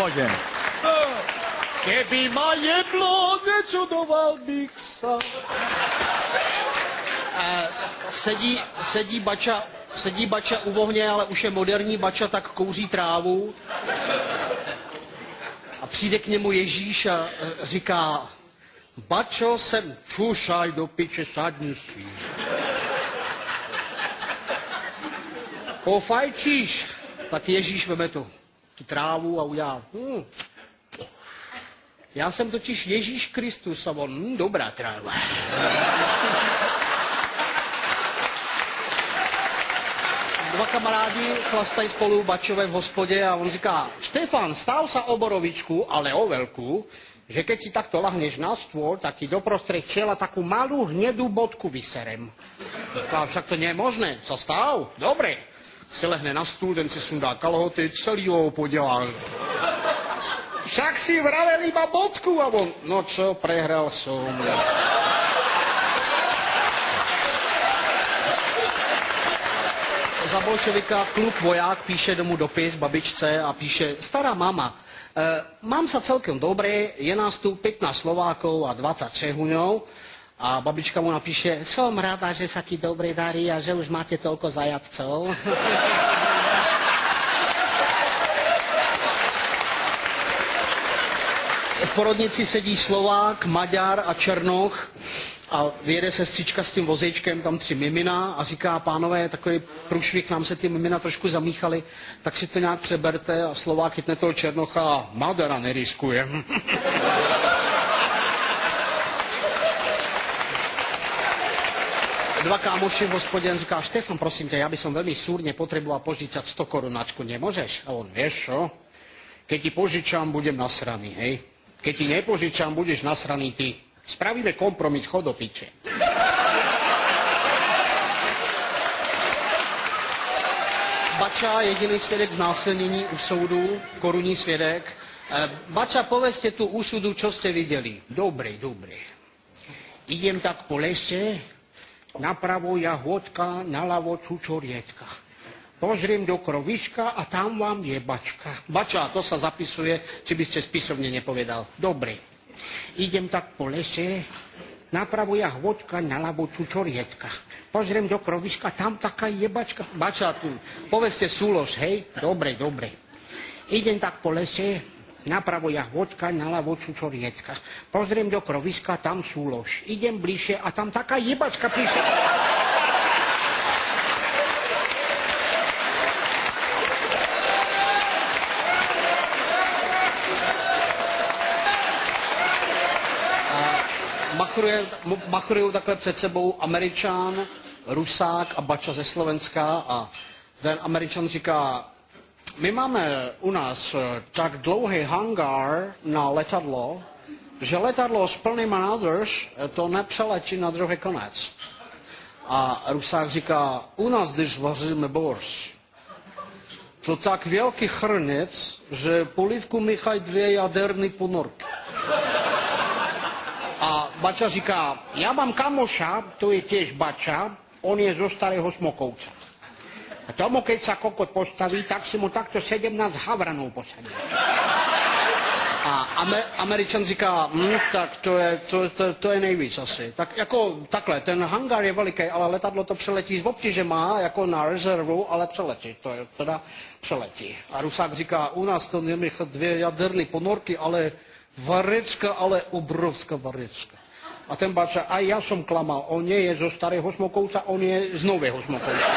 hospodě. Keby ma jeblo, nečudoval bych sa. Sedí bača u ohně, ale už je moderní bača, tak kouří trávu. A přijde k němu Ježíš a říká: Bačo, sem čušaj do piče, sadni si. Pofajčíš? Tak Ježíš veme tu trávu a udělá: Já jsem totiž Ježíš Kristus a on: dobrá tráva. Dva kamarádi chlastají spolu bačové v hospodě a on říká: Štefan, stav sa o borovičku, ale o veľkú, že keď si takto lahneš na stôl, tak ti doprostred čela takú malú hnedú bodku vyserem. A však to nie je možné. Co stav? Dobre. Se lehne na stůl, ten si sundá kalhoty, celý ho podělá. Však si vravel iba bodku a on: no čo, prehral som. Za bolševika kluk voják píše domů dopis babičce a píše: stará mama, mám sa celkem dobre, je nás tu 15 Slovákov a 20 Čehuňov. A babička mu napíše: som rada, že sa ti dobre darí a že už máte toľko zajatcov. V porodnici sedí Slovák, Maďar a Černoch a vyjede sestřička s tím vozíčkem, tam 3 mimina a říká: pánové, takový průšvih, nám se ty mimina trošku zamíchaly, tak si to nějak přeberte. A Slovák chytne toho Černocha a: Madera neriskuje. Dva kámoši v hospodě říká: Štefan, prosím tě, já bych som veľmi súrne potreboval požičať 100 korunáčku, nemôžeš? A on: vieš čo? Keď ti požičam, budem nasraný, hej? Keď ti nepožičam, budeš nasraný ty. Spravíme kompromis, chod do piče. Bača, jediný svědek znásilnění u soudu, korunní svědek. Bača, povedzte tu u súdu, čo ste videli. Dobre, dobre. Idem tak po lese, napravo jahodka, nalavo čučorietka. Pozriem do kroviska a tam vám je bačka. Bača, to sa zapisuje, či by ste spisovne nepovedal. Dobre. Idem tak po lese, napravo jahodka, nalavo čučorietka. Pozriem do kroviska, tam taká je bačka. Bača, tu, povedzte súlož, hej? Dobre, dobre. Idem tak po lese, napravo jahodka, nalavo čučorietka. Pozriem do kroviska, tam súlož. Idem bližšie a tam taká jebačka píše. Machrují takhle před sebou Američan, Rusák a bača ze Slovenska a ten Američan říká: my máme u nás tak dlouhý hangár na letadlo, že letadlo s plnýma nádrž to nepřeletí na druhý konec. A Rusák říká: u nás, když vaříme borš, to tak veľký chrnec, že polívku míchají 2 jaderné ponorky. A bača říká: ja mám kamoša, to je tiež bača, on je zo Starého Smokovca. A tomu, keď sa kokot postaví, tak si mu takto 17 havranov posadí. A Američan říká: tak to je nejvíc asi. Tak jako takhle, ten hangár je veliký, ale letadlo to přeletí z obtíže má, jako na rezervu, ale přeletí, to je teda přeletí. A Rusák říká: u nás to nemícha 2 jaderné ponorky, ale varečka, ale obrovská varečka. A ten bača: aj ja som klamal, on nie je zo Starého Smokovca, on je z Nového Smokovca.